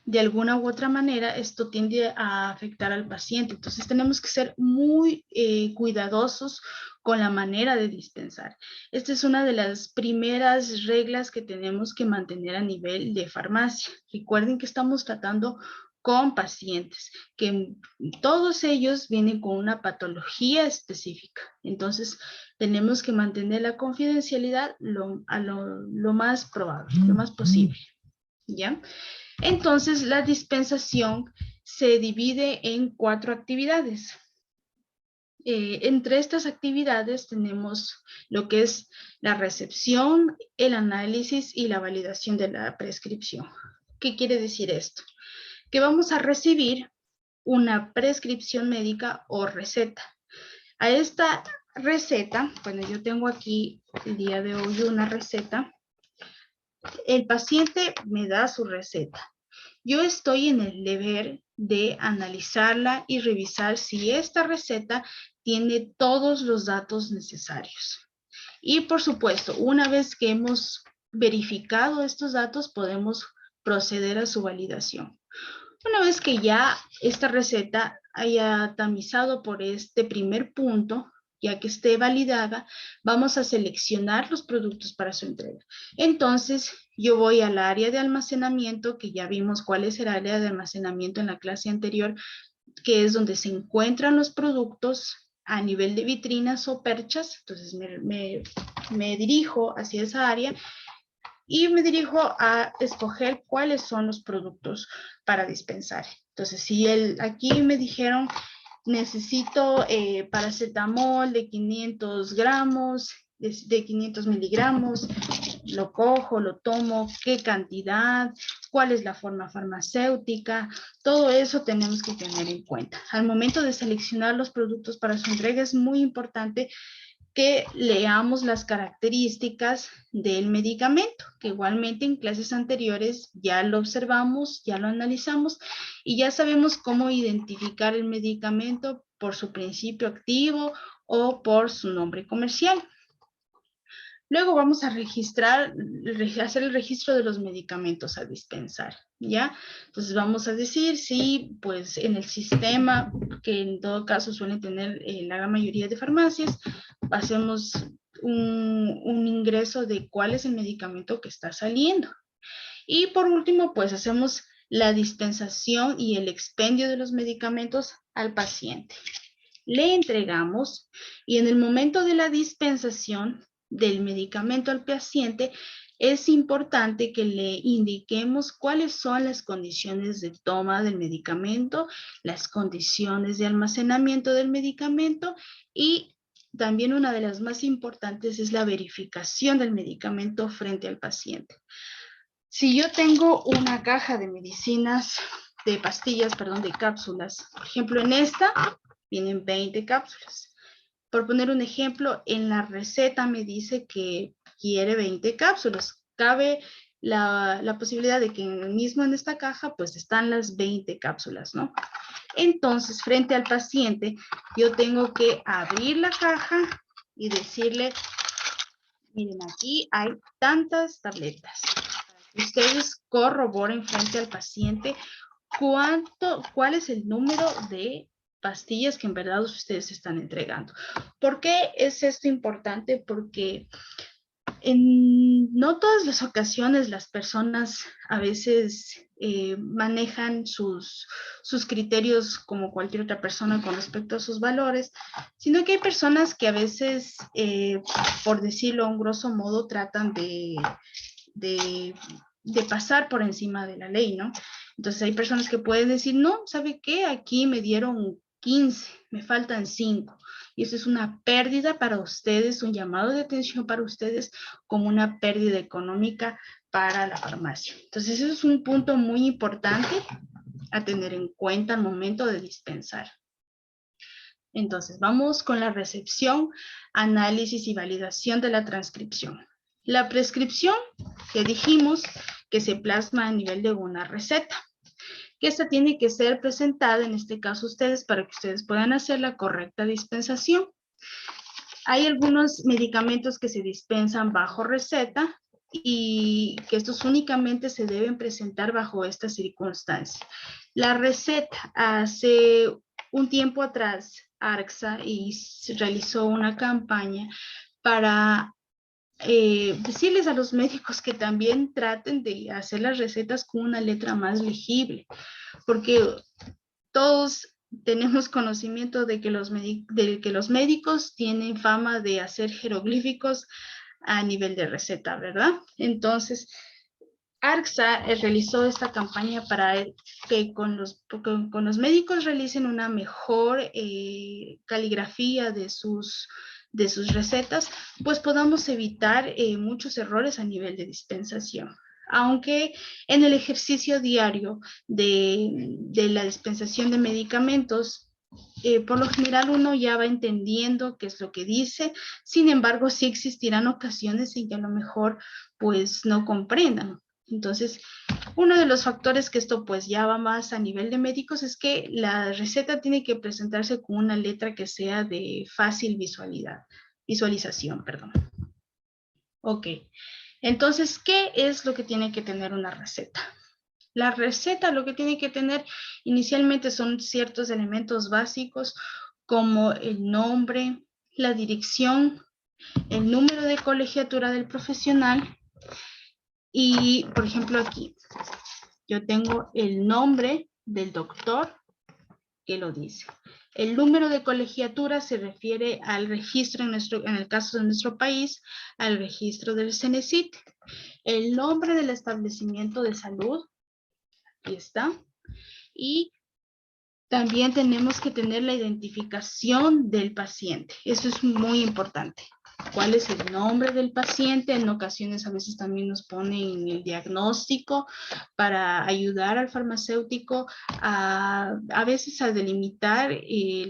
de alguna u otra manera esto tiende a afectar al paciente. Entonces tenemos que ser muy cuidadosos con la manera de dispensar. Esta es una de las primeras reglas que tenemos que mantener a nivel de farmacia. Recuerden que estamos tratando con pacientes, que todos ellos vienen con una patología específica. Entonces, tenemos que mantener la confidencialidad lo más probable, lo más posible. ¿Ya? Entonces, la dispensación se divide en 4 actividades. Entre estas actividades tenemos lo que es la recepción, el análisis y la validación de la prescripción. ¿Qué quiere decir esto? Que vamos a recibir una prescripción médica o receta. A esta receta, bueno, yo tengo aquí el día de hoy una receta. El paciente me da su receta. Yo estoy en el deber de analizarla y revisar si esta receta tiene todos los datos necesarios. Y por supuesto, una vez que hemos verificado estos datos, podemos proceder a su validación. Una vez que ya esta receta haya tamizado por este primer punto, ya que esté validada, vamos a seleccionar los productos para su entrega. Entonces, yo voy al área de almacenamiento, que ya vimos cuál es el área de almacenamiento en la clase anterior, que es donde se encuentran los productos a nivel de vitrinas o perchas. Entonces, me dirijo hacia esa área y me dirijo a escoger cuáles son los productos para dispensar. Entonces, si aquí me dijeron, necesito paracetamol de 500 gramos, de 500 miligramos, lo cojo, lo tomo, qué cantidad, cuál es la forma farmacéutica, todo eso tenemos que tener en cuenta. Al momento de seleccionar los productos para su entrega es muy importante que leamos las características del medicamento, que igualmente en clases anteriores ya lo observamos, ya lo analizamos y ya sabemos cómo identificar el medicamento por su principio activo o por su nombre comercial. Luego vamos a hacer el registro de los medicamentos a dispensar, ¿ya? Entonces vamos a decir si, pues, en el sistema, que en todo caso suelen tener la gran mayoría de farmacias, hacemos un ingreso de cuál es el medicamento que está saliendo. Y por último, pues, hacemos la dispensación y el expendio de los medicamentos al paciente. Le entregamos y en el momento de la dispensación del medicamento al paciente, es importante que le indiquemos cuáles son las condiciones de toma del medicamento, las condiciones de almacenamiento del medicamento y también una de las más importantes es la verificación del medicamento frente al paciente. Si yo tengo una caja de medicinas, de pastillas, perdón, de cápsulas, por ejemplo, en esta vienen 20 cápsulas. Por poner un ejemplo, en la receta me dice que quiere 20 cápsulas. Cabe la posibilidad de que mismo en esta caja pues están las 20 cápsulas, ¿no? Entonces, frente al paciente, yo tengo que abrir la caja y decirle, miren, aquí hay tantas tabletas. Ustedes corroboren frente al paciente cuál es el número de pastillas que en verdad ustedes están entregando. ¿Por qué es esto importante? Porque en no todas las ocasiones las personas a veces manejan sus criterios como cualquier otra persona con respecto a sus valores, sino que hay personas que a veces, por decirlo a un grosso modo, tratan de pasar por encima de la ley, ¿no? Entonces hay personas que pueden decir, no, ¿sabe qué? Aquí me dieron 15, me faltan 5. Y eso es una pérdida para ustedes, un llamado de atención para ustedes como una pérdida económica para la farmacia. Entonces eso es un punto muy importante a tener en cuenta al momento de dispensar. Entonces vamos con la recepción, análisis y validación de la transcripción. La prescripción, que dijimos que se plasma a nivel de una receta, que esta tiene que ser presentada, en este caso ustedes, para que ustedes puedan hacer la correcta dispensación. Hay algunos medicamentos que se dispensan bajo receta, y que estos únicamente se deben presentar bajo estas circunstancias. La receta, hace un tiempo atrás, ARCSA realizó una campaña para decirles a los médicos que también traten de hacer las recetas con una letra más legible, porque todos tenemos conocimiento de que los médicos tienen fama de hacer jeroglíficos a nivel de receta, ¿verdad? Entonces, ARCSA realizó esta campaña para que con los médicos realicen una mejor caligrafía de sus recetas, pues podamos evitar muchos errores a nivel de dispensación. Aunque en el ejercicio diario de la dispensación de medicamentos, por lo general uno ya va entendiendo qué es lo que dice, sin embargo sí existirán ocasiones en que a lo mejor pues no comprendan. Entonces, uno de los factores que esto pues ya va más a nivel de médicos es que la receta tiene que presentarse con una letra que sea de fácil visualización, perdón. Ok, entonces, ¿qué es lo que tiene que tener una receta? La receta lo que tiene que tener inicialmente son ciertos elementos básicos como el nombre, la dirección, el número de colegiatura del profesional y, por ejemplo, aquí yo tengo el nombre del doctor que lo dice. El número de colegiatura se refiere al registro, en el caso de nuestro país, al registro del CENESID. El nombre del establecimiento de salud, aquí está. Y también tenemos que tener la identificación del paciente. Eso es muy importante. ¿Cuál es el nombre del paciente? En ocasiones a veces también nos ponen el diagnóstico para ayudar al farmacéutico a veces a delimitar.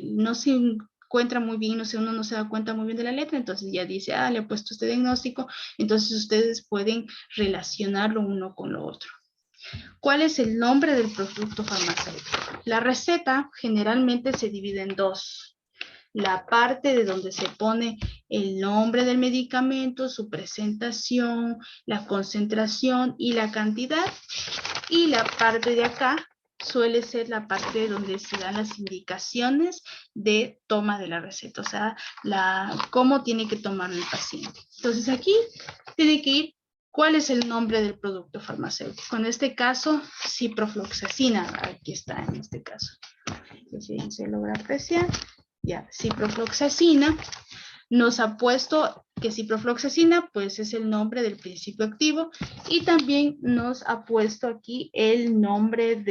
No se encuentra muy bien, no sé, uno no se da cuenta muy bien de la letra, entonces ya dice, le he puesto este diagnóstico, entonces ustedes pueden relacionarlo uno con lo otro. ¿Cuál es el nombre del producto farmacéutico? La receta generalmente se divide en dos. La parte de donde se pone el nombre del medicamento, su presentación, la concentración y la cantidad. Y la parte de acá suele ser la parte donde se dan las indicaciones de toma de la receta, o sea, cómo tiene que tomar el paciente. Entonces aquí tiene que ir cuál es el nombre del producto farmacéutico. En este caso, ciprofloxacina, aquí está en este caso. Si se logra apreciar, ya, ciprofloxacina. Nos ha puesto que ciprofloxacina pues es el nombre del principio activo y también nos ha puesto aquí el nombre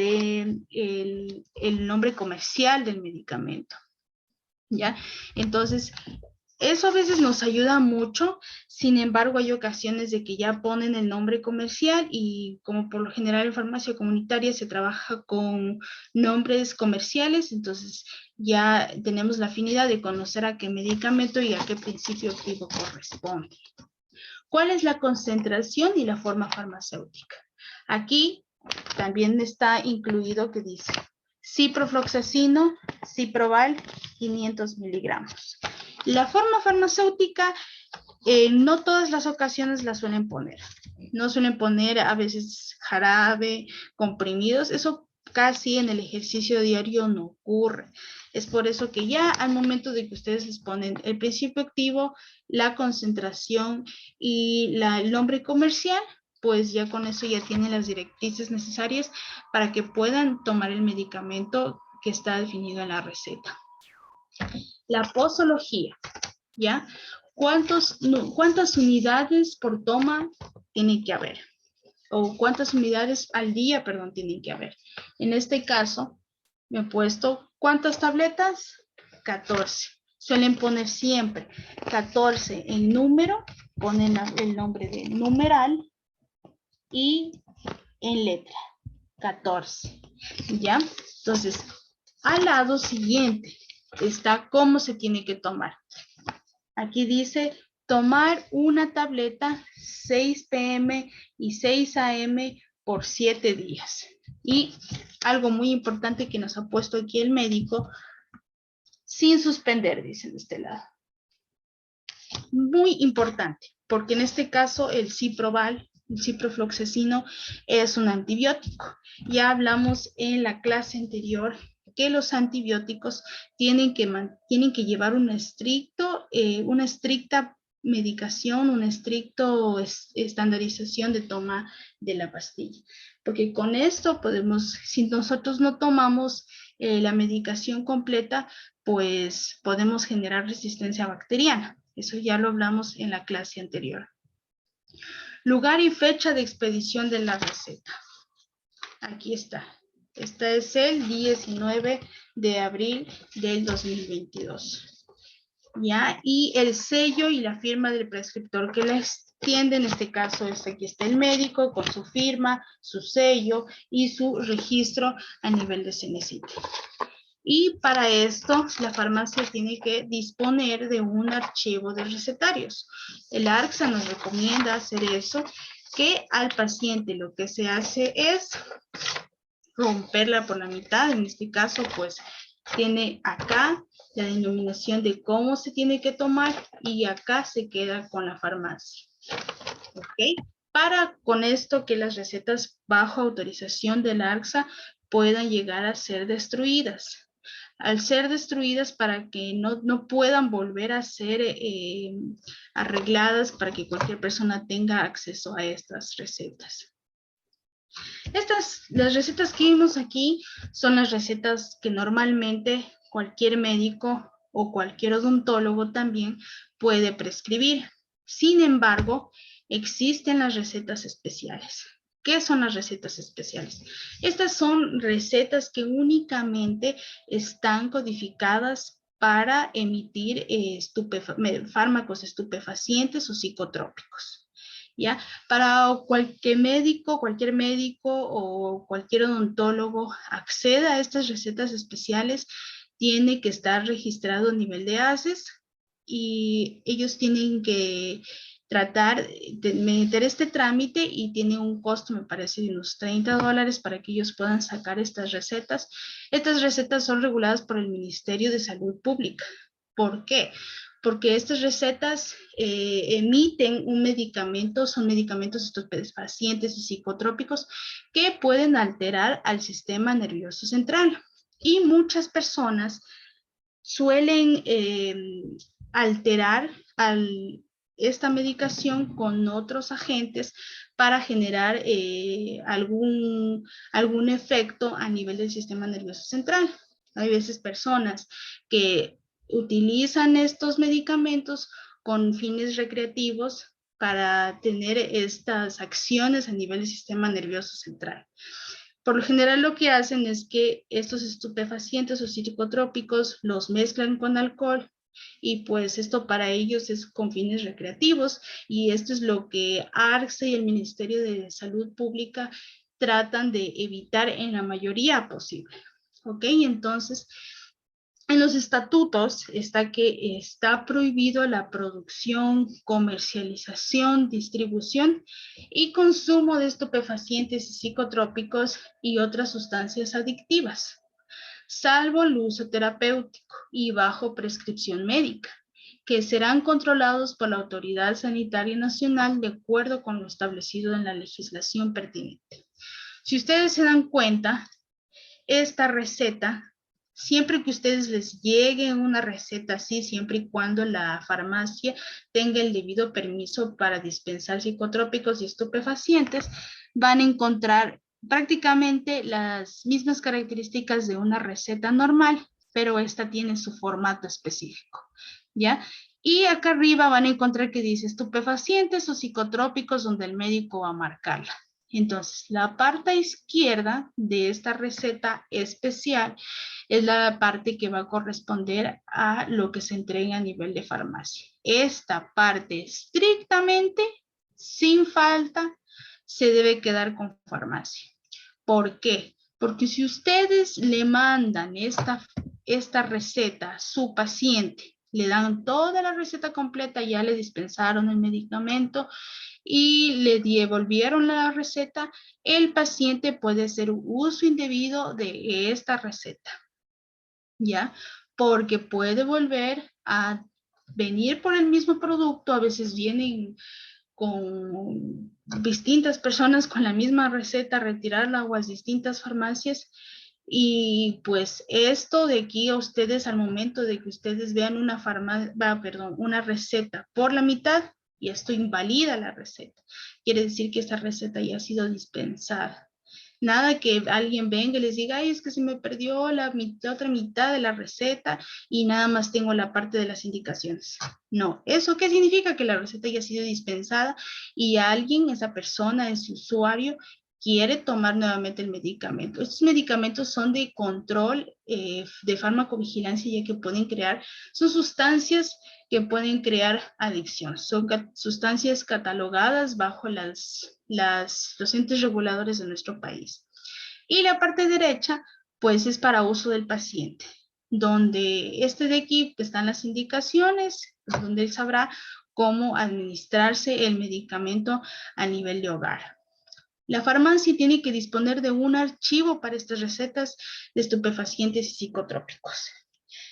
el nombre comercial del medicamento. ¿Ya? Entonces, eso a veces nos ayuda mucho, sin embargo hay ocasiones de que ya ponen el nombre comercial y como por lo general en farmacia comunitaria se trabaja con nombres comerciales, entonces ya tenemos la afinidad de conocer a qué medicamento y a qué principio activo corresponde. ¿Cuál es la concentración y la forma farmacéutica? Aquí también está incluido que dice ciprofloxacino, ciproval, 500 miligramos. La forma farmacéutica, no todas las ocasiones la suelen poner. No suelen poner a veces jarabe, comprimidos. Eso casi en el ejercicio diario no ocurre. Es por eso que ya al momento de que ustedes les ponen el principio activo, la concentración y el nombre comercial, pues ya con eso ya tienen las directrices necesarias para que puedan tomar el medicamento que está definido en la receta. La posología, ¿ya? ¿Cuántas unidades por toma tiene que haber? O cuántas unidades al día, perdón, tienen que haber. En este caso, me he puesto, ¿cuántas tabletas? 14. Suelen poner siempre 14 en número, ponen el nombre de numeral y en letra, 14. ¿Ya? Entonces, al lado siguiente está cómo se tiene que tomar. Aquí dice tomar una tableta 6 p.m. y 6 a.m. por 7 días. Y algo muy importante que nos ha puesto aquí el médico, sin suspender, dice de este lado. muy importante, porque en este caso el ciprofloxacino es un antibiótico. Ya hablamos en la clase anterior que los antibióticos tienen que llevar una estricta medicación, una estricta estandarización de toma de la pastilla. Porque con esto podemos, si nosotros no tomamos la medicación completa, pues podemos generar resistencia bacteriana. Eso ya lo hablamos en la clase anterior. Lugar y fecha de expedición de la receta. Aquí está. Este es el 19 de abril del 2022. ¿Ya? Y el sello y la firma del prescriptor que la extiende, en este caso es aquí está el médico con su firma, su sello y su registro a nivel de CNCT. Y para esto, la farmacia tiene que disponer de un archivo de recetarios. El ARCSA nos recomienda hacer eso, que al paciente lo que se hace es romperla por la mitad. En este caso, pues, tiene acá la denominación de cómo se tiene que tomar y acá se queda con la farmacia. ¿Ok? Para con esto que las recetas bajo autorización del ARCSA puedan llegar a ser destruidas. Al ser destruidas para que no puedan volver a ser arregladas para que cualquier persona tenga acceso a estas recetas. Las recetas que vimos aquí son las recetas que normalmente cualquier médico o cualquier odontólogo también puede prescribir. Sin embargo, existen las recetas especiales. ¿Qué son las recetas especiales? Estas son recetas que únicamente están codificadas para emitir fármacos estupefacientes o psicotrópicos. ¿Ya? Para cualquier médico o cualquier odontólogo acceda a estas recetas especiales, tiene que estar registrado a nivel de ACES y ellos tienen que tratar de meter este trámite y tiene un costo, me parece, de unos $30 para que ellos puedan sacar estas recetas. Estas recetas son reguladas por el Ministerio de Salud Pública. ¿Por qué? Porque estas recetas emiten un medicamento, son medicamentos estupefacientes y psicotrópicos que pueden alterar al sistema nervioso central. Y muchas personas suelen alterar esta medicación con otros agentes para generar algún efecto a nivel del sistema nervioso central. Hay veces personas que utilizan estos medicamentos con fines recreativos para tener estas acciones a nivel del sistema nervioso central. Por lo general lo que hacen es que estos estupefacientes o psicotrópicos los mezclan con alcohol y pues esto para ellos es con fines recreativos y esto es lo que ARCSA y el Ministerio de Salud Pública tratan de evitar en la mayoría posible. ¿Ok? Entonces, en los estatutos está que está prohibido la producción, comercialización, distribución y consumo de estupefacientes y psicotrópicos y otras sustancias adictivas, salvo el uso terapéutico y bajo prescripción médica, que serán controlados por la Autoridad Sanitaria Nacional de acuerdo con lo establecido en la legislación pertinente. Si ustedes se dan cuenta, esta receta, siempre que ustedes les llegue una receta así, siempre y cuando la farmacia tenga el debido permiso para dispensar psicotrópicos y estupefacientes, van a encontrar prácticamente las mismas características de una receta normal, pero esta tiene su formato específico, ¿ya? Y acá arriba van a encontrar que dice estupefacientes o psicotrópicos donde el médico va a marcarla. Entonces, la parte izquierda de esta receta especial es la parte que va a corresponder a lo que se entrega a nivel de farmacia. Esta parte estrictamente, sin falta, se debe quedar con farmacia. ¿Por qué? Porque si ustedes le mandan esta receta a su paciente, le dan toda la receta completa, ya le dispensaron el medicamento y le devolvieron la receta, el paciente puede hacer uso indebido de esta receta, ¿ya? Porque puede volver a venir por el mismo producto, a veces vienen con distintas personas con la misma receta, retirarla o a distintas farmacias. Y pues esto de aquí a ustedes, al momento de que ustedes vean una una receta por la mitad, y esto invalida la receta. Quiere decir que esta receta ya ha sido dispensada. Nada que alguien venga y les diga, ay, es que se me perdió la otra mitad de la receta y nada más tengo la parte de las indicaciones. No, ¿eso qué significa? Que la receta ya ha sido dispensada y alguien, esa persona, ese usuario, quiere tomar nuevamente el medicamento. Estos medicamentos son de control de farmacovigilancia, ya que pueden crear, son sustancias que pueden crear adicción. Son sustancias catalogadas bajo los entes reguladores de nuestro país. Y la parte derecha, pues es para uso del paciente, donde este de aquí están las indicaciones, donde él sabrá cómo administrarse el medicamento a nivel de hogar. La farmacia tiene que disponer de un archivo para estas recetas de estupefacientes y psicotrópicos.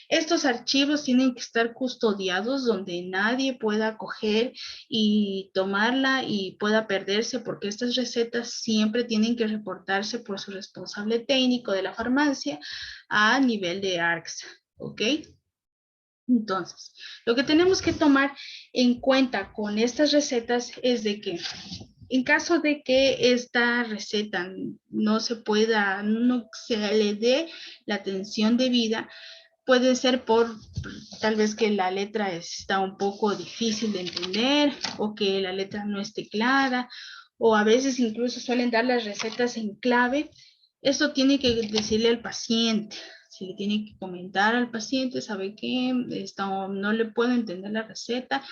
Estos archivos tienen que estar custodiados donde nadie pueda coger y tomarla y pueda perderse, porque estas recetas siempre tienen que reportarse por su responsable técnico de la farmacia a nivel de ARCS, ¿ok? Entonces, lo que tenemos que tomar en cuenta con estas recetas es de que en caso de que esta receta no se pueda, no se le dé la atención debida, puede ser por tal vez que la letra está un poco difícil de entender o que la letra no esté clara, o a veces incluso suelen dar las recetas en clave. Esto tiene que decirle al paciente. Se le tiene que comentar al paciente, sabe que no le puedo entender la receta,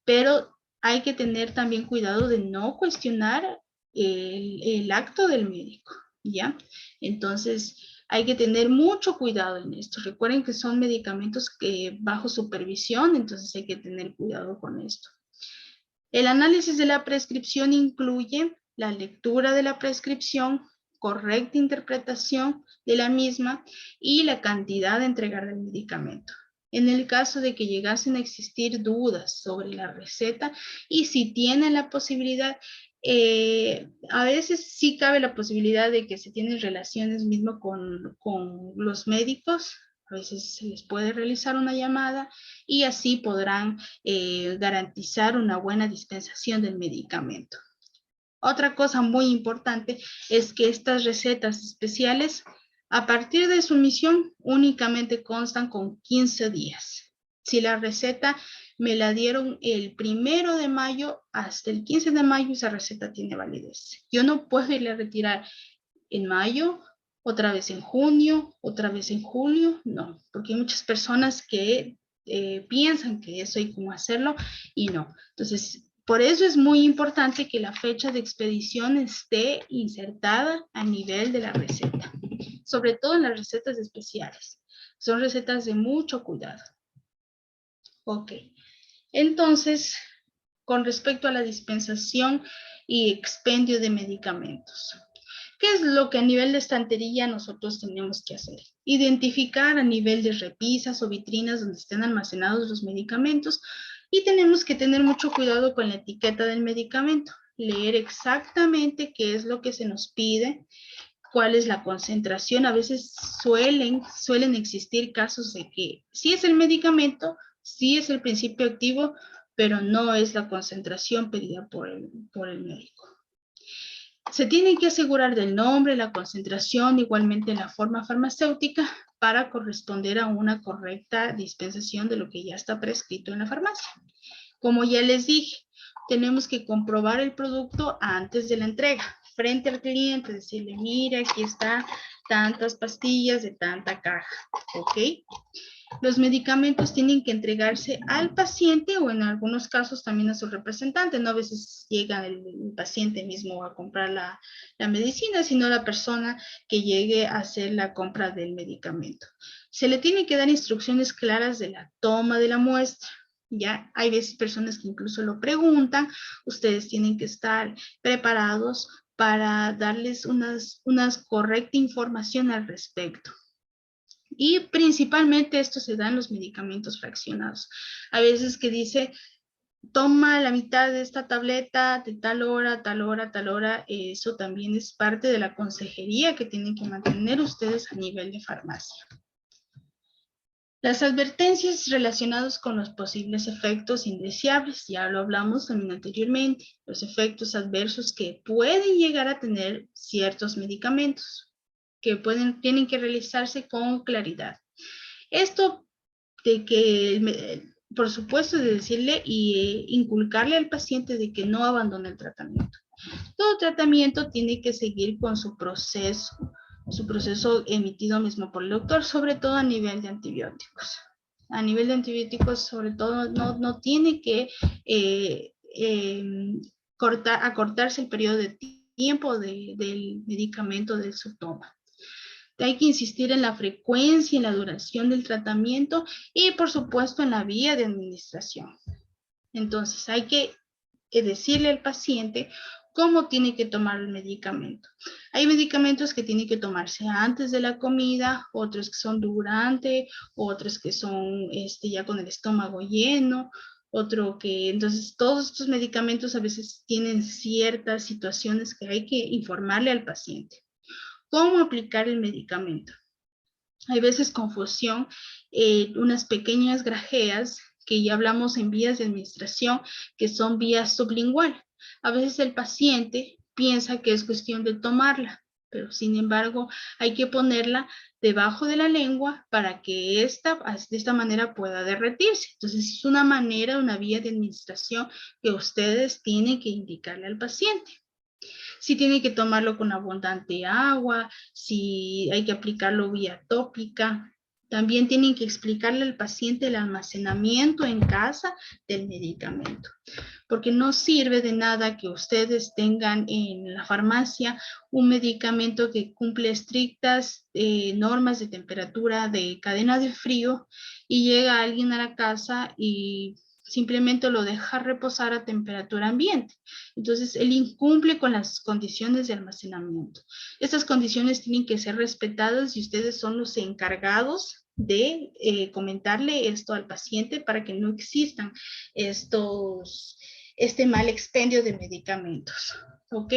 pero hay que tener también cuidado de no cuestionar el acto del médico, ¿ya? Entonces, hay que tener mucho cuidado en esto. Recuerden que son medicamentos que bajo supervisión, entonces hay que tener cuidado con esto. El análisis de la prescripción incluye la lectura de la prescripción, correcta interpretación de la misma y la cantidad de entregar del medicamento. En el caso de que llegasen a existir dudas sobre la receta y si tienen la posibilidad, a veces sí cabe la posibilidad de que se tienen relaciones mismo con los médicos, a veces se les puede realizar una llamada y así podrán garantizar una buena dispensación del medicamento. Otra cosa muy importante es que estas recetas especiales, a partir de su emisión, únicamente constan con 15 días. Si la receta me la dieron el 1 de mayo, hasta el 15 de mayo esa receta tiene validez. Yo no puedo irle a retirar en mayo, otra vez en junio, otra vez en julio, no, porque hay muchas personas que piensan que eso hay como hacerlo y no. Entonces, por eso es muy importante que la fecha de expedición esté insertada a nivel de la receta, sobre todo en las recetas especiales. Son recetas de mucho cuidado. Ok, entonces, con respecto a la dispensación y expendio de medicamentos. ¿Qué es lo que a nivel de estantería nosotros tenemos que hacer? Identificar a nivel de repisas o vitrinas donde estén almacenados los medicamentos y tenemos que tener mucho cuidado con la etiqueta del medicamento. Leer exactamente qué es lo que se nos pide, cuál es la concentración. A veces suelen existir casos de que sí es el medicamento, sí es el principio activo, pero no es la concentración pedida por el médico. Se tiene que asegurar del nombre, la concentración, igualmente la forma farmacéutica para corresponder a una correcta dispensación de lo que ya está prescrito en la farmacia. Como ya les dije, tenemos que comprobar el producto antes de la entrega, frente al cliente, decirle, mira, aquí está tantas pastillas de tanta caja, ¿ok? Los medicamentos tienen que entregarse al paciente o en algunos casos también a su representante. No a veces llega el paciente mismo a comprar la medicina, sino la persona que llegue a hacer la compra del medicamento. Se le tiene que dar instrucciones claras de la toma de la muestra. Ya hay veces personas que incluso lo preguntan. Ustedes tienen que estar preparados para darles una correcta información al respecto. Y principalmente esto se da en los medicamentos fraccionados. A veces que dice, toma la mitad de esta tableta de tal hora, tal hora, tal hora. Eso también es parte de la consejería que tienen que mantener ustedes a nivel de farmacia. Las advertencias relacionadas con los posibles efectos indeseables, ya lo hablamos también anteriormente, los efectos adversos que pueden llegar a tener ciertos medicamentos, que tienen que realizarse con claridad. Esto de que, por supuesto, de decirle y inculcarle al paciente de que no abandone el tratamiento. Todo tratamiento tiene que seguir con su proceso emitido mismo por el doctor, sobre todo a nivel de antibióticos. A nivel de antibióticos, sobre todo, no tiene que acortarse el periodo de tiempo del medicamento del subtoma. Hay que insistir en la frecuencia y la duración del tratamiento y, por supuesto, en la vía de administración. Entonces, hay que decirle al paciente cómo tiene que tomar el medicamento. Hay medicamentos que tienen que tomarse antes de la comida, otros que son durante, otros que son ya con el estómago lleno, otro que, entonces todos estos medicamentos a veces tienen ciertas situaciones que hay que informarle al paciente. ¿Cómo aplicar el medicamento? Hay veces confusión, unas pequeñas grajeas que ya hablamos en vías de administración, que son vías sublingual. A veces el paciente piensa que es cuestión de tomarla, pero sin embargo hay que ponerla debajo de la lengua para que de esta manera pueda derretirse. Entonces es una manera, una vía de administración que ustedes tienen que indicarle al paciente. Si tiene que tomarlo con abundante agua, si hay que aplicarlo vía tópica. También tienen que explicarle al paciente el almacenamiento en casa del medicamento, porque no sirve de nada que ustedes tengan en la farmacia un medicamento que cumple estrictas normas de temperatura de cadena de frío y llega alguien a la casa y simplemente lo deja reposar a temperatura ambiente. Entonces, él incumple con las condiciones de almacenamiento. Estas condiciones tienen que ser respetadas y ustedes son los encargados de comentarle esto al paciente para que no existan este mal expendio de medicamentos. ¿Ok?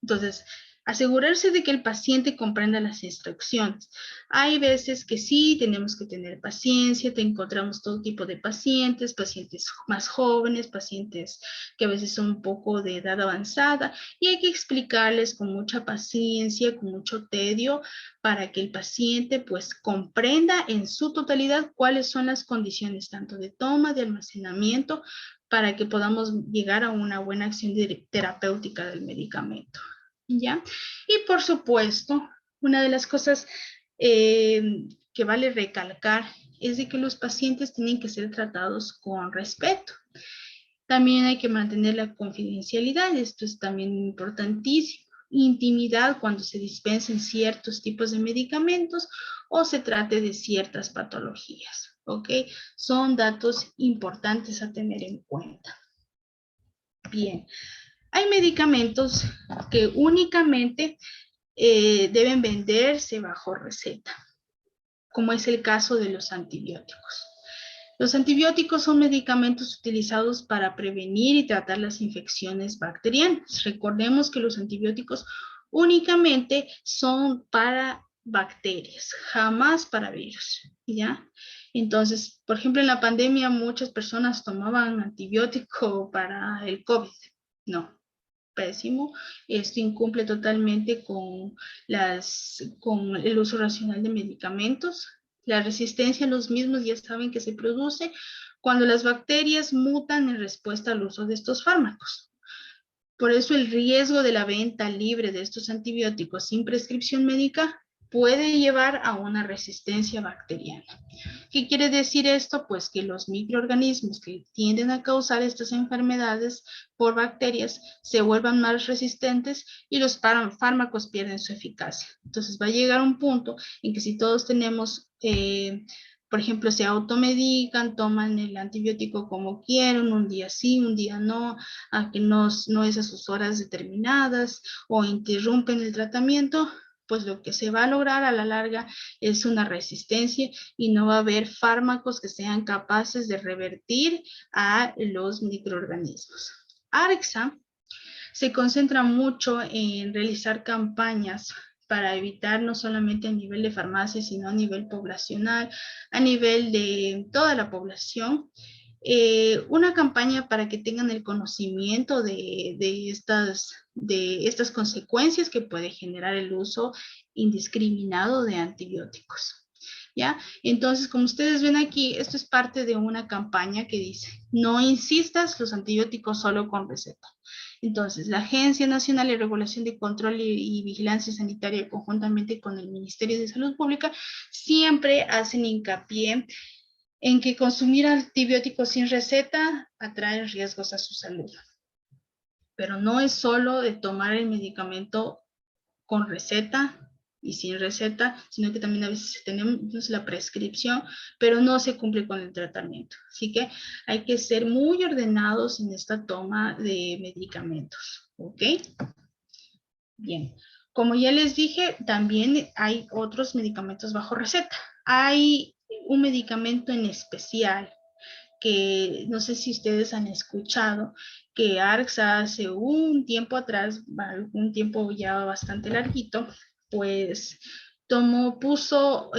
Entonces, asegurarse de que el paciente comprenda las instrucciones. Hay veces que sí, tenemos que tener paciencia, te encontramos todo tipo de pacientes, pacientes más jóvenes, pacientes que a veces son un poco de edad avanzada, y hay que explicarles con mucha paciencia, con mucho tedio, para que el paciente pues comprenda en su totalidad cuáles son las condiciones tanto de toma, de almacenamiento, para que podamos llegar a una buena acción terapéutica del medicamento. ¿Ya? Y por supuesto, una de las cosas que vale recalcar es de que los pacientes tienen que ser tratados con respeto. También hay que mantener la confidencialidad, esto es también importantísimo. Intimidad cuando se dispensen ciertos tipos de medicamentos o se trate de ciertas patologías, ¿ok? Son datos importantes a tener en cuenta. Bien. Hay medicamentos que únicamente deben venderse bajo receta, como es el caso de los antibióticos. Los antibióticos son medicamentos utilizados para prevenir y tratar las infecciones bacterianas. Recordemos que los antibióticos únicamente son para bacterias, jamás para virus, ¿ya? Entonces, por ejemplo, en la pandemia muchas personas tomaban antibiótico para el COVID. No, pésimo. Esto incumple totalmente con el uso racional de medicamentos. La resistencia a los mismos ya saben que se produce cuando las bacterias mutan en respuesta al uso de estos fármacos. Por eso el riesgo de la venta libre de estos antibióticos sin prescripción médica puede llevar a una resistencia bacteriana. ¿Qué quiere decir esto? Pues que los microorganismos que tienden a causar estas enfermedades por bacterias se vuelvan más resistentes y los fármacos pierden su eficacia. Entonces va a llegar un punto en que si todos tenemos, por ejemplo, se automedican, toman el antibiótico como quieren, un día sí, un día no, a que no es a sus horas determinadas o interrumpen el tratamiento, pues lo que se va a lograr a la larga es una resistencia y no va a haber fármacos que sean capaces de revertir a los microorganismos. ARCSA se concentra mucho en realizar campañas para evitar no solamente a nivel de farmacia, sino a nivel poblacional, a nivel de toda la población, una campaña para que tengan el conocimiento de estas consecuencias que puede generar el uso indiscriminado de antibióticos. ¿Ya? Entonces, como ustedes ven aquí, esto es parte de una campaña que dice, no insistas los antibióticos solo con receta. Entonces, la Agencia Nacional de Regulación de Control y Vigilancia Sanitaria, conjuntamente con el Ministerio de Salud Pública, siempre hacen hincapié en que consumir antibióticos sin receta atrae riesgos a su salud. Pero no es solo de tomar el medicamento con receta y sin receta, sino que también a veces tenemos la prescripción, pero no se cumple con el tratamiento. Así que hay que ser muy ordenados en esta toma de medicamentos, ¿ok? Bien, como ya les dije, también hay otros medicamentos bajo receta. Hay un medicamento en especial que no sé si ustedes han escuchado, que ARCSA hace un tiempo atrás, un tiempo ya bastante larguito, pues puso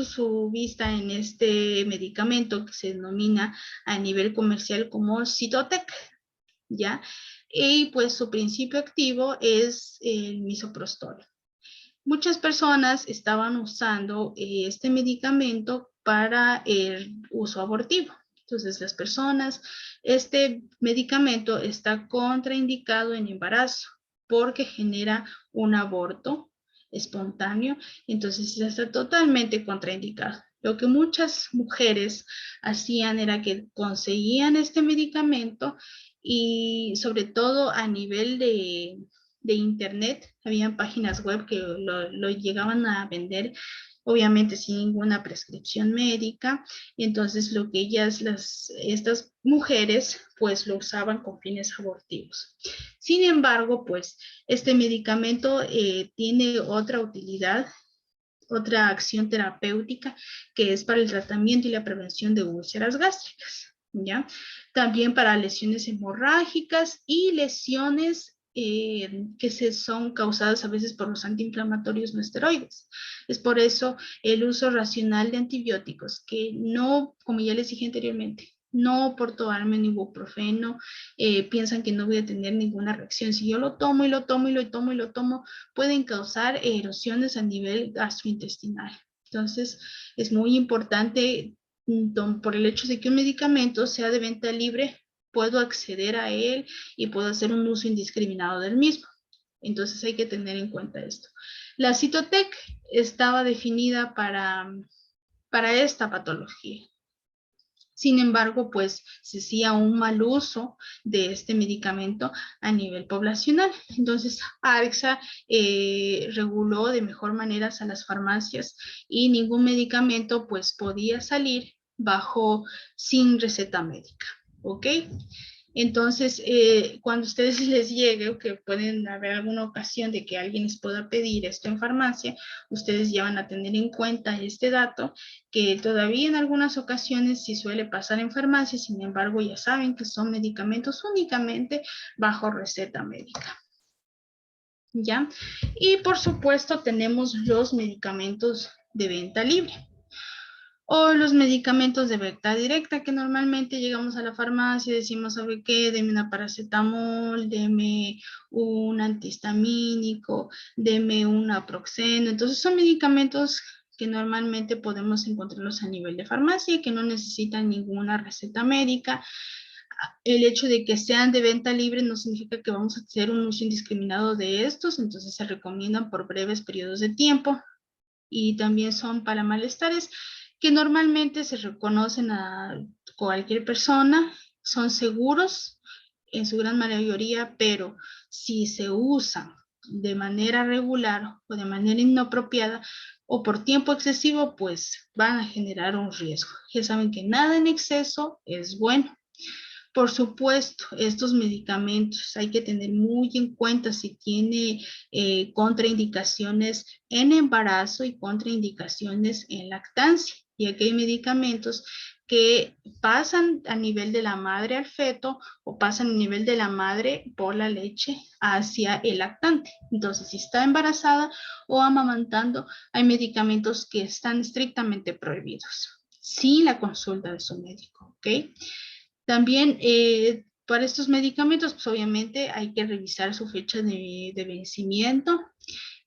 su vista en este medicamento que se denomina a nivel comercial como Cytotec, ¿ya? Y pues su principio activo es el misoprostol. Muchas personas estaban usando este medicamento para el uso abortivo. Entonces, este medicamento está contraindicado en embarazo porque genera un aborto espontáneo, entonces está totalmente contraindicado. Lo que muchas mujeres hacían era que conseguían este medicamento y sobre todo a nivel de internet, habían páginas web que lo llegaban a vender, obviamente sin ninguna prescripción médica, y entonces lo que estas mujeres, pues lo usaban con fines abortivos. Sin embargo, pues este medicamento tiene otra utilidad, otra acción terapéutica, que es para el tratamiento y la prevención de úlceras gástricas, ¿ya? También para lesiones hemorrágicas y lesiones que son causadas a veces por los antiinflamatorios no esteroides. Es por eso el uso racional de antibióticos, que no, como ya les dije anteriormente, no por tomarme un ibuprofeno, piensan que no voy a tener ninguna reacción. Si yo lo tomo y lo tomo y lo tomo y lo tomo, pueden causar erosiones a nivel gastrointestinal. Entonces, es muy importante, por el hecho de que un medicamento sea de venta libre, puedo acceder a él y puedo hacer un uso indiscriminado del mismo. Entonces, hay que tener en cuenta esto. La Cytotec estaba definida para esta patología. Sin embargo, pues se hacía un mal uso de este medicamento a nivel poblacional. Entonces, ARCSA reguló de mejor manera a las farmacias y ningún medicamento pues podía salir sin receta médica, ¿ok? Entonces, cuando a ustedes les llegue o que pueden haber alguna ocasión de que alguien les pueda pedir esto en farmacia, ustedes ya van a tener en cuenta este dato, que todavía en algunas ocasiones sí suele pasar en farmacia, sin embargo ya saben que son medicamentos únicamente bajo receta médica. ¿Ya? Y por supuesto tenemos los medicamentos de venta libre o los medicamentos de venta directa, que normalmente llegamos a la farmacia y decimos, ¿sabe qué? Deme una paracetamol, deme un antihistamínico, deme un naproxeno. Entonces son medicamentos que normalmente podemos encontrarlos a nivel de farmacia y que no necesitan ninguna receta médica. El hecho de que sean de venta libre no significa que vamos a hacer un uso indiscriminado de estos, entonces se recomiendan por breves periodos de tiempo y también son para malestares que normalmente se reconocen a cualquier persona, son seguros en su gran mayoría, pero si se usan de manera regular o de manera inapropiada o por tiempo excesivo, pues van a generar un riesgo. Ya saben que nada en exceso es bueno. Por supuesto, estos medicamentos hay que tener muy en cuenta si tiene contraindicaciones en embarazo y contraindicaciones en lactancia, ya que hay medicamentos que pasan a nivel de la madre al feto o pasan a nivel de la madre por la leche hacia el lactante. Entonces, si está embarazada o amamantando, hay medicamentos que están estrictamente prohibidos, sin la consulta de su médico, ¿ok? También para estos medicamentos, pues obviamente hay que revisar su fecha de vencimiento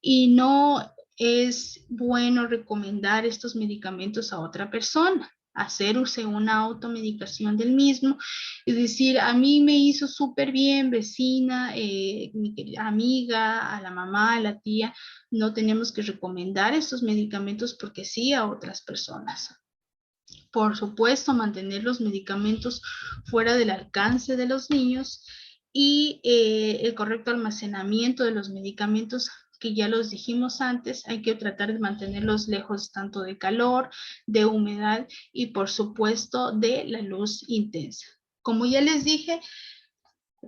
y no es bueno recomendar estos medicamentos a otra persona, hacerse una automedicación del mismo, es decir, a mí me hizo súper bien, vecina, mi querida amiga, a la mamá, a la tía, no tenemos que recomendar estos medicamentos porque sí a otras personas. Por supuesto, mantener los medicamentos fuera del alcance de los niños y el correcto almacenamiento de los medicamentos, que ya los dijimos antes, hay que tratar de mantenerlos lejos tanto de calor, de humedad y por supuesto de la luz intensa. Como ya les dije,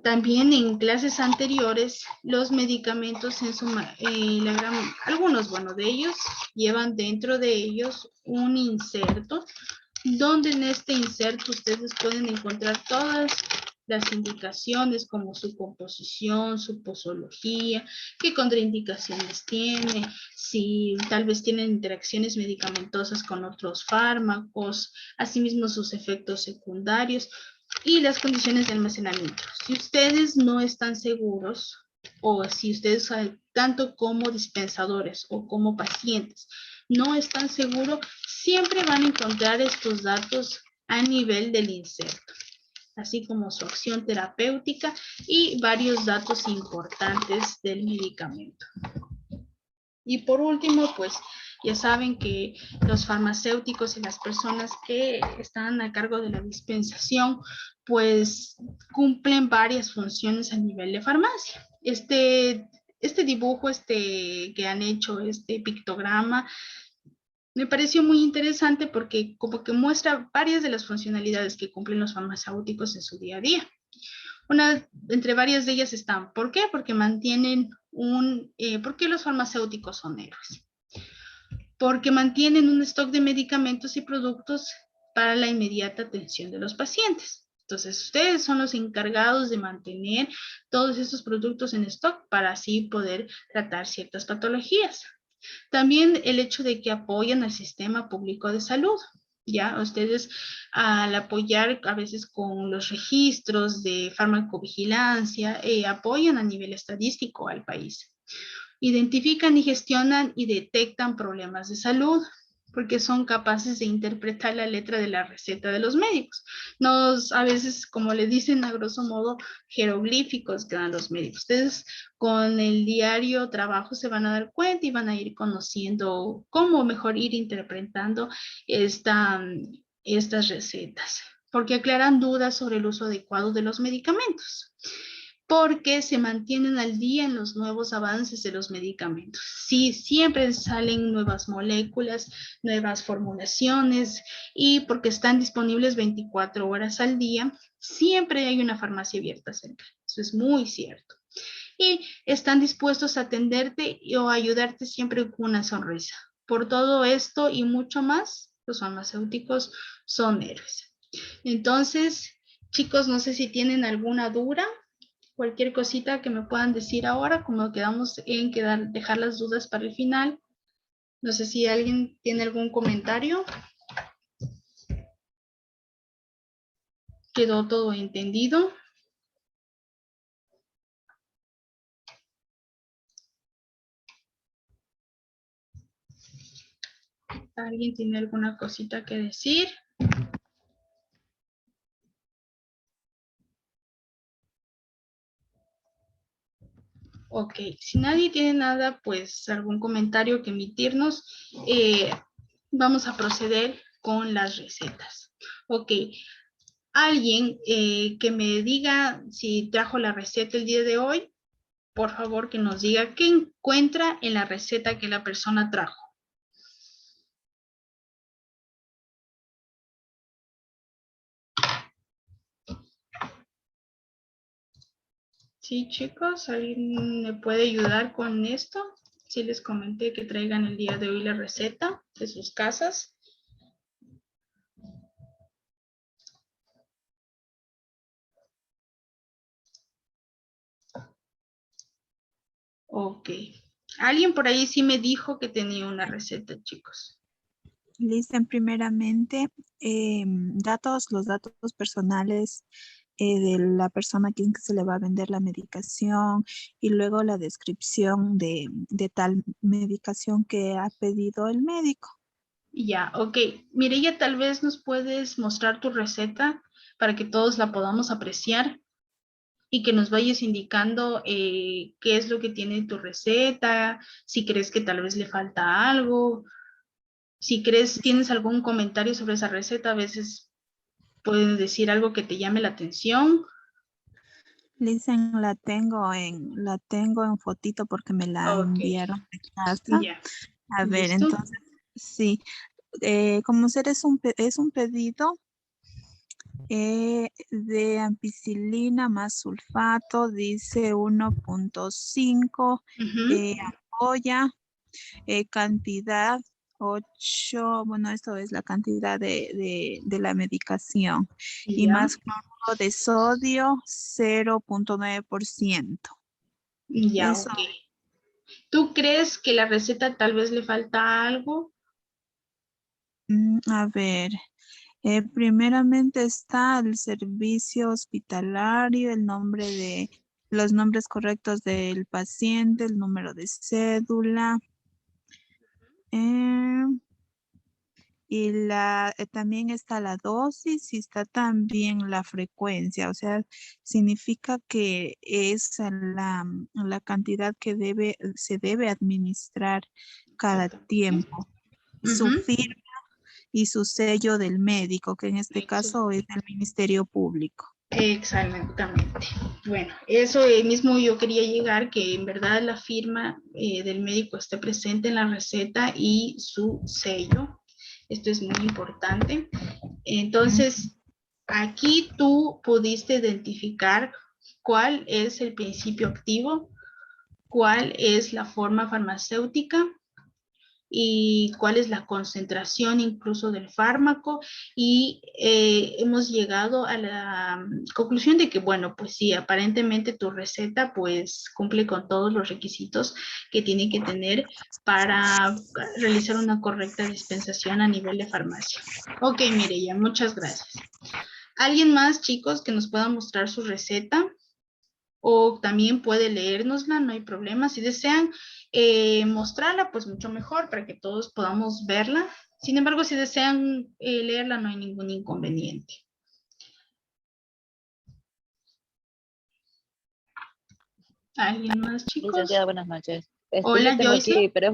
también en clases anteriores, los medicamentos algunos, bueno, de ellos llevan dentro de ellos un inserto donde en este inserto ustedes pueden encontrar todas las indicaciones como su composición, su posología, qué contraindicaciones tiene, si tal vez tienen interacciones medicamentosas con otros fármacos, asimismo sus efectos secundarios y las condiciones de almacenamiento. Si ustedes no están seguros o si ustedes tanto como dispensadores o como pacientes no están seguros, siempre van a encontrar estos datos a nivel del inserto, así como su acción terapéutica y varios datos importantes del medicamento. Y por último, pues ya saben que los farmacéuticos y las personas que están a cargo de la dispensación, pues cumplen varias funciones a nivel de farmacia. Este dibujo, que han hecho, este pictograma, me pareció muy interesante porque como que muestra varias de las funcionalidades que cumplen los farmacéuticos en su día a día. Entre varias de ellas están, ¿por qué? Porque mantienen ¿por qué los farmacéuticos son héroes? Porque mantienen un stock de medicamentos y productos para la inmediata atención de los pacientes. Entonces, ustedes son los encargados de mantener todos estos productos en stock para así poder tratar ciertas patologías. También el hecho de que apoyan al sistema público de salud. Ya, ustedes al apoyar a veces con los registros de farmacovigilancia, apoyan a nivel estadístico al país. Identifican y gestionan y detectan problemas de salud porque son capaces de interpretar la letra de la receta de los médicos. A veces, como le dicen a grosso modo, jeroglíficos que dan los médicos. Ustedes con el diario trabajo se van a dar cuenta y van a ir conociendo cómo mejor ir interpretando estas recetas, porque aclaran dudas sobre el uso adecuado de los medicamentos, porque se mantienen al día en los nuevos avances de los medicamentos. Sí, siempre salen nuevas moléculas, nuevas formulaciones y porque están disponibles 24 horas al día, siempre hay una farmacia abierta cerca. Eso es muy cierto. Y están dispuestos a atenderte o ayudarte siempre con una sonrisa. Por todo esto y mucho más, los farmacéuticos son héroes. Entonces, chicos, no sé si tienen alguna duda, cualquier cosita que me puedan decir ahora, como quedamos en dejar las dudas para el final. No sé si alguien tiene algún comentario. ¿Quedó todo entendido? ¿Alguien tiene alguna cosita que decir? Ok, si nadie tiene nada, pues algún comentario que emitirnos, vamos a proceder con las recetas. Ok, alguien que me diga si trajo la receta el día de hoy, por favor que nos diga qué encuentra en la receta que la persona trajo. Sí, chicos, ¿alguien me puede ayudar con esto? Sí, les comenté que traigan el día de hoy la receta de sus casas. Ok. Alguien por ahí sí me dijo que tenía una receta, chicos. Listen primeramente los datos personales de la persona a quien se le va a vender la medicación y luego la descripción de tal medicación que ha pedido el médico. Ya, ok. Mireya, tal vez nos puedes mostrar tu receta para que todos la podamos apreciar y que nos vayas indicando qué es lo que tiene tu receta, si crees que tal vez le falta algo, si crees, tienes algún comentario sobre esa receta, a veces puedes decir algo que te llame la atención. Listen, la tengo en fotito porque me la Ok, enviaron de casa. ya, A ver, listo. entonces, sí, como ser es un pedido de ampicilina más sulfato, dice 1.5 Ujú, ampolla, cantidad 8, bueno, esto es la cantidad de la medicación, y ya, más cloruro de sodio 0.9%. ya, Eso. ok. ¿Tú crees que la receta tal vez le falta algo? A ver, primeramente está el servicio hospitalario, el nombre de los nombres correctos del paciente, el número de cédula, eh, y también está la dosis y está también la frecuencia, o sea, significa que es la cantidad que se debe administrar cada Exactamente. tiempo. Su Ujú, firma y su sello del médico, que en este ex- caso es del Ministerio Público. Exactamente. Bueno, eso mismo yo quería llegar, que en verdad la firma del médico esté presente en la receta y su sello. Esto es muy importante. Mm. Entonces, aquí tú pudiste identificar cuál es el principio activo, cuál es la forma farmacéutica y cuál es la concentración incluso del fármaco y hemos llegado a la conclusión de que, bueno, pues sí, aparentemente tu receta pues cumple con todos los requisitos que tiene que tener para realizar una correcta dispensación a nivel de farmacia. Ok, Mireya, muchas gracias. ¿Alguien más, chicos, que nos pueda mostrar su receta? O también puede leérnosla, no hay problema. Si desean mostrarla, pues mucho mejor para que todos podamos verla. Sin embargo, si desean leerla, no hay ningún inconveniente. ¿Alguien más, chicos? Licenciada, buenas noches. Yo Hola, tengo Joyce. aquí, pero es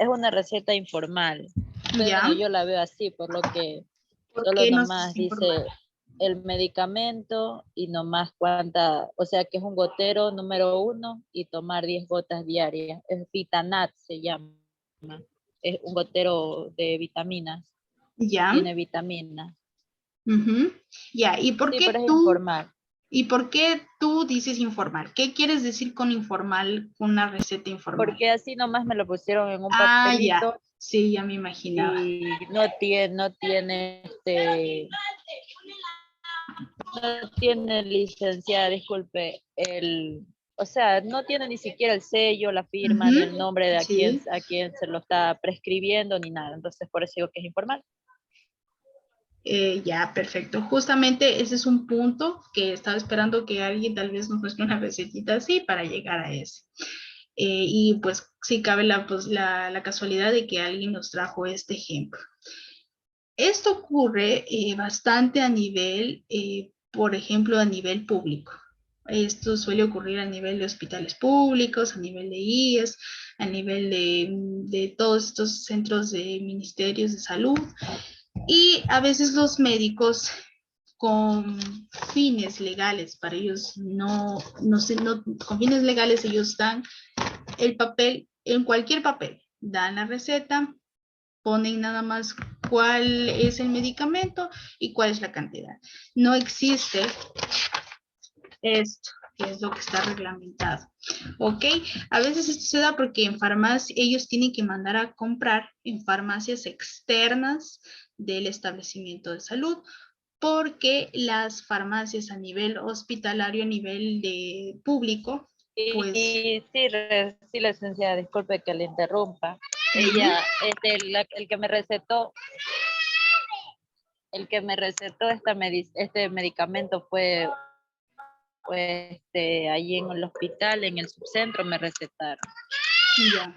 una receta informal. Bueno, Ya. yo la veo así, por lo que ¿Por solo qué nos nomás desinforman? dice el medicamento y nomás cuánta, o sea que es un gotero número 1 y tomar 10 gotas diarias. Es Vitanat se llama. Es un gotero de vitaminas, Ya. tiene vitaminas. Ujú. Ya. Sí, pero es informal. ¿Y por qué tú dices informal? ¿Qué quieres decir con informal, una receta informal? Porque así nomás me lo pusieron en un Ah, ya. papelito Sí, ya me imaginaba. y no tiene licenciada, disculpe, o sea, no tiene ni siquiera el sello, la firma, ni el Ujú, nombre de sí. a quién se lo está prescribiendo, ni nada. Entonces, por eso digo que es informal. Ya, perfecto. Justamente ese es un punto que estaba esperando que alguien tal vez nos muestre una recetita así para llegar a ese. Y pues sí cabe la casualidad de que alguien nos trajo este ejemplo. Esto ocurre bastante a nivel, por ejemplo, a nivel público. Esto suele ocurrir a nivel de hospitales públicos, a nivel de IES, a nivel de todos estos centros de ministerios de salud. Y a veces los médicos con fines legales, para ellos con fines legales ellos dan el papel, en cualquier papel, dan la receta, ponen nada más cuál es el medicamento y cuál es la cantidad. No existe esto, que es lo que está reglamentado. ¿Ok? A veces esto se da porque en farmacia ellos tienen que mandar a comprar en farmacias externas del establecimiento de salud, porque las farmacias a nivel hospitalario, a nivel de público, pues... Y sí, sí, licenciada, disculpe que le interrumpa. Ella, el que me recetó este medicamento fue allí en el hospital, en el subcentro me recetaron. Ya,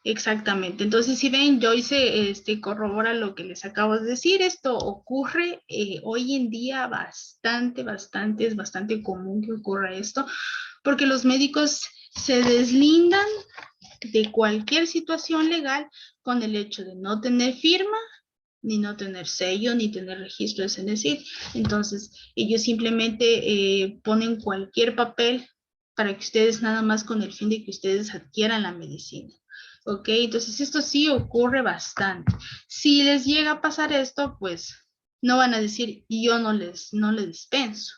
exactamente. Entonces, si ven, Joyce corrobora lo que les acabo de decir. Esto ocurre hoy en día es bastante común que ocurra esto, porque los médicos se deslindan de cualquier situación legal con el hecho de no tener firma, ni no tener sello, ni tener registro de CENESID. Entonces, ellos simplemente ponen cualquier papel para que ustedes, nada más con el fin de que ustedes adquieran la medicina. ¿Ok? Entonces, esto sí ocurre bastante. Si les llega a pasar esto, pues no van a decir, yo no les dispenso.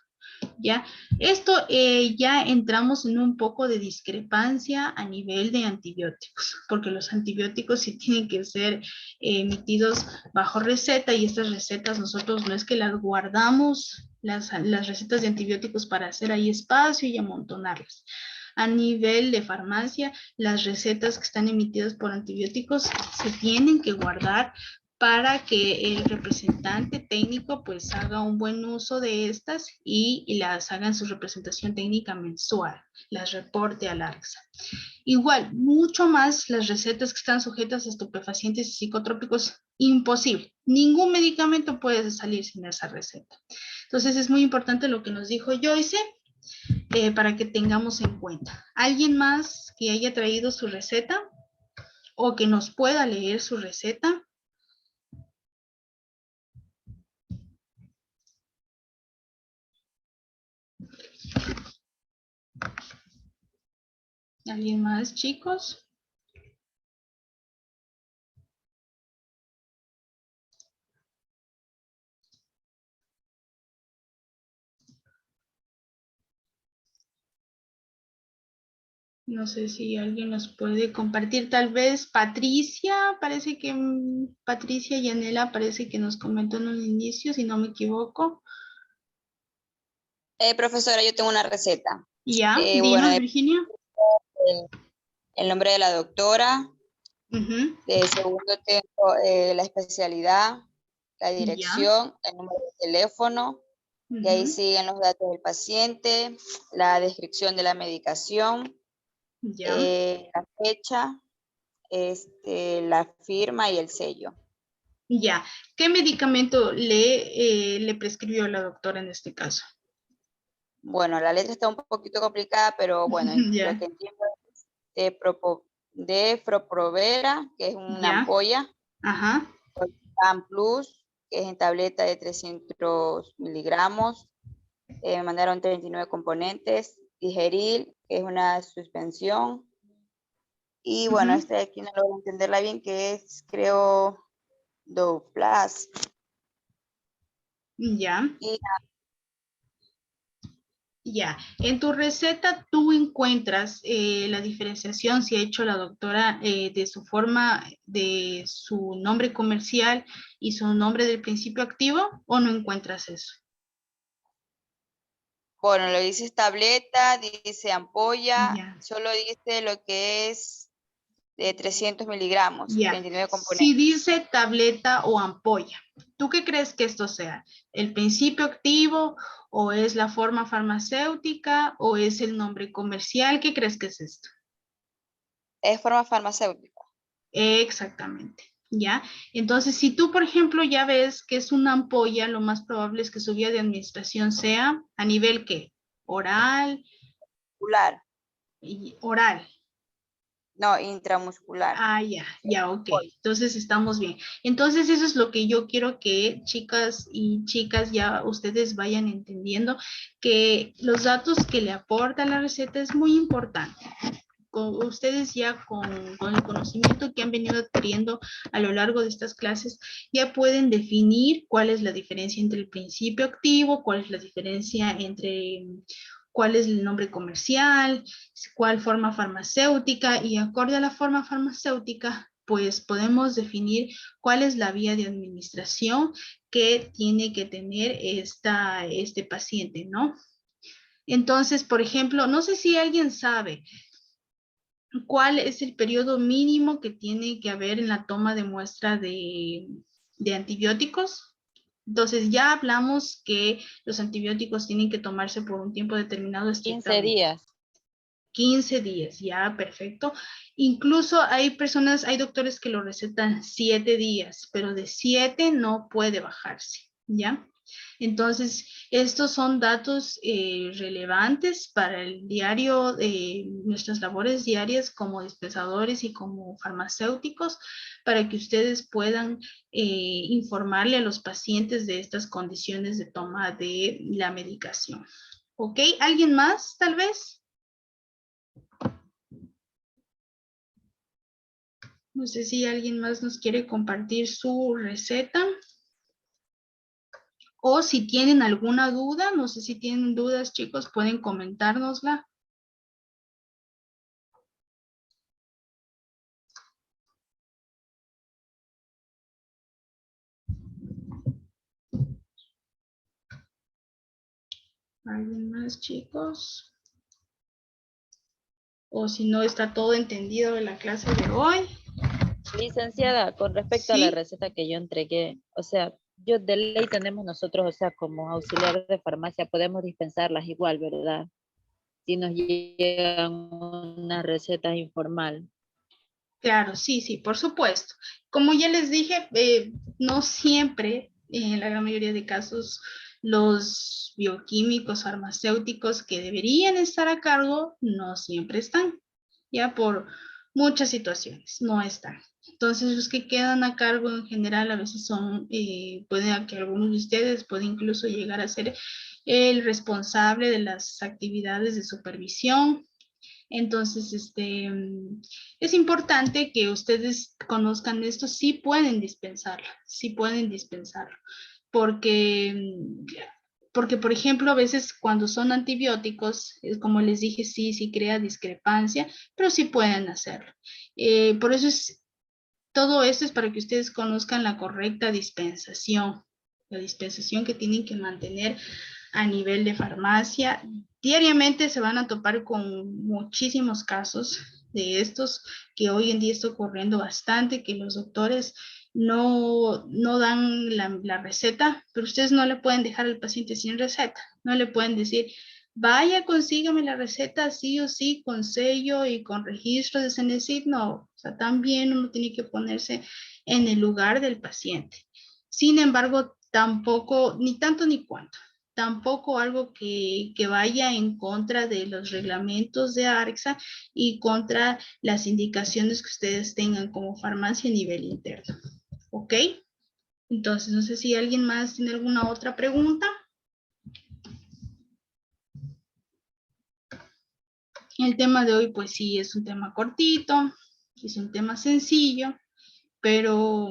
¿Ya? Esto ya entramos en un poco de discrepancia a nivel de antibióticos, porque los antibióticos sí tienen que ser emitidos bajo receta, y estas recetas nosotros no es que las guardamos, las recetas de antibióticos para hacer ahí espacio y amontonarlas. A nivel de farmacia, las recetas que están emitidas por antibióticos se tienen que guardar para que el representante técnico pues haga un buen uso de estas y las haga en su representación técnica mensual, las reporte al ARCSA. Igual, mucho más las recetas que están sujetas a estupefacientes y psicotrópicos, imposible. Ningún medicamento puede salir sin esa receta. Entonces es muy importante lo que nos dijo Joyce, para que tengamos en cuenta. ¿Alguien más que haya traído su receta o que nos pueda leer su receta? ¿Alguien más, chicos? No sé si alguien nos puede compartir, tal vez Patricia, parece que Patricia Yanela parece que nos comentó en un inicio, si no me equivoco. Profesora, yo tengo una receta. Ya, Bueno, dinos, Virginia. el nombre de la doctora, Ujú. de segundo tengo la especialidad, la Ya, dirección, el número de teléfono, y ahí ujú, siguen los datos del paciente, la descripción de la medicación, ya, la fecha, la firma y el sello. ya. ¿Qué medicamento le prescribió la doctora en este caso? Bueno, la letra está un poquito complicada, pero bueno, lo Ya, que entiendo es de Froprovera, que es una ya, ampolla, ajá, Pan Plus, que es en tableta de 300 miligramos. Me mandaron 39 componentes. Digeril, que es una suspensión. Y bueno, ujú, este de aquí no logro entenderla bien, que es, creo, Douglas. ya. Y Ya, en tu receta tú encuentras la diferenciación, si ha hecho la doctora, de su forma, de su nombre comercial y su nombre del principio activo, ¿o no encuentras eso? bueno, lo dice tableta, dice ampolla, Ya, solo dice lo que es de 300 miligramos, ya. 39 Si componentes. dice tableta o ampolla, ¿tú qué crees que esto sea? ¿El principio activo o es la forma farmacéutica o es el nombre comercial? ¿Qué crees que es esto? Es forma farmacéutica. Exactamente, ¿ya? Entonces, si tú, por ejemplo, ya ves que es una ampolla, lo más probable es que su vía de administración sea a nivel, ¿qué? Oral, Muscular, oral. no, intramuscular. Ah, ya, ok. Entonces estamos bien. Entonces eso es lo que yo quiero que chicas y chicas ya ustedes vayan entendiendo, que los datos que le aporta la receta es muy importante. Ustedes ya con el conocimiento que han venido adquiriendo a lo largo de estas clases, ya pueden definir cuál es la diferencia entre el principio activo, cuál es la diferencia entre cuál es el nombre comercial, cuál forma farmacéutica, y acorde a la forma farmacéutica, pues podemos definir cuál es la vía de administración que tiene que tener este paciente, ¿no? Entonces, por ejemplo, no sé si alguien sabe cuál es el periodo mínimo que tiene que haber en la toma de muestra de antibióticos. Entonces, ya hablamos que los antibióticos tienen que tomarse por un tiempo determinado 15 estrictamente. días. 15 días, ya, perfecto. Incluso hay personas, hay doctores que lo recetan 7 días, pero de 7 no puede bajarse, ¿ya? Entonces, estos son datos relevantes para el diario, nuestras labores diarias como dispensadores y como farmacéuticos, para que ustedes puedan informarle a los pacientes de estas condiciones de toma de la medicación. ¿Ok? ¿Alguien más, tal vez? No sé si alguien más nos quiere compartir su receta. O si tienen alguna duda, no sé si tienen dudas, chicos, pueden comentárnosla. ¿Alguien más, chicos? O si no está todo entendido de la clase de hoy. Licenciada, con respecto a la Sí, receta que yo entregué, o sea, yo de ley tenemos nosotros, o sea, como auxiliares de farmacia, podemos dispensarlas igual, ¿verdad? Si nos llegan una receta informal. claro, sí, sí, por supuesto. Como ya les dije, no siempre, en la gran mayoría de casos, los bioquímicos farmacéuticos que deberían estar a cargo no siempre están, ya por muchas situaciones, no están. Entonces, los que quedan a cargo en general a veces son, pueden que algunos de ustedes pueden incluso llegar a ser el responsable de las actividades de supervisión. Entonces, es importante que ustedes conozcan esto, sí pueden dispensarlo, porque, porque, por ejemplo, a veces cuando son antibióticos, como les dije, sí, sí crea discrepancia, pero sí pueden hacerlo. Por eso todo esto es para que ustedes conozcan la correcta dispensación, la dispensación que tienen que mantener a nivel de farmacia. Diariamente se van a topar con muchísimos casos de estos que hoy en día está ocurriendo bastante, que los doctores no dan la receta, pero ustedes no le pueden dejar al paciente sin receta, no le pueden decir, vaya, consígame la receta sí o sí, con sello y con registro de CENESID, no, o sea, también uno tiene que ponerse en el lugar del paciente. Sin embargo, tampoco, ni tanto ni cuanto, tampoco algo que vaya en contra de los reglamentos de ARCSA y contra las indicaciones que ustedes tengan como farmacia a nivel interno. ¿Ok? Entonces, no sé si alguien más tiene alguna otra pregunta. El tema de hoy, pues sí, es un tema cortito, es un tema sencillo, pero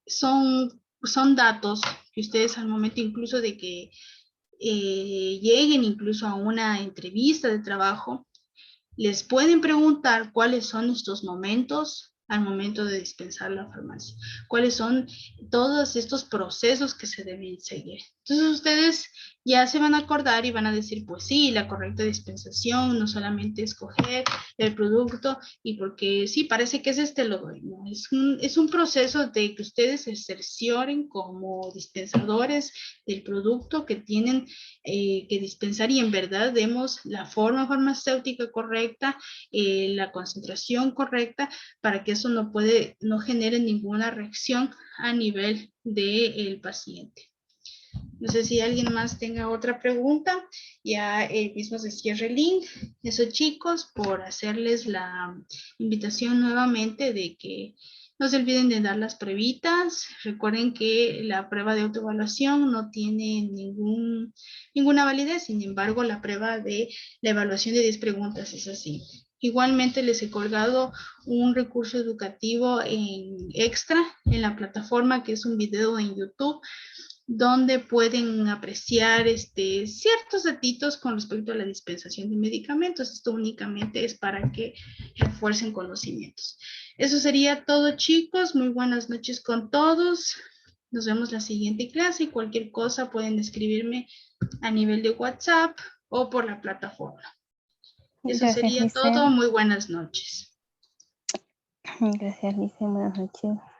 son datos que ustedes al momento incluso de que lleguen incluso a una entrevista de trabajo, les pueden preguntar cuáles son estos momentos al momento de dispensar la farmacia, cuáles son todos estos procesos que se deben seguir. Entonces ustedes ya se van a acordar y van a decir, pues sí, la correcta dispensación, no solamente escoger el producto y porque sí, parece que es lo doy, ¿no? Es un proceso de que ustedes se cercioren como dispensadores del producto que tienen que dispensar y en verdad demos la forma farmacéutica correcta, la concentración correcta, para que eso no genere ninguna reacción a nivel del paciente. No sé si alguien más tenga otra pregunta, ya mismo se cierra el link. Eso, chicos, por hacerles la invitación nuevamente de que no se olviden de dar las pruebitas. Recuerden que la prueba de autoevaluación no tiene ninguna validez, sin embargo, la prueba de la evaluación de 10 preguntas es así. Igualmente les he colgado un recurso educativo extra en la plataforma, que es un video en YouTube, donde pueden apreciar ciertos datitos con respecto a la dispensación de medicamentos. Esto únicamente es para que refuercen conocimientos. Eso sería todo, chicos. Muy buenas noches con todos. Nos vemos la siguiente clase y cualquier cosa pueden escribirme a nivel de WhatsApp o por la plataforma. Eso Gracias, sería Lice. todo. Muy buenas noches. Gracias, Lice. Buenas noches.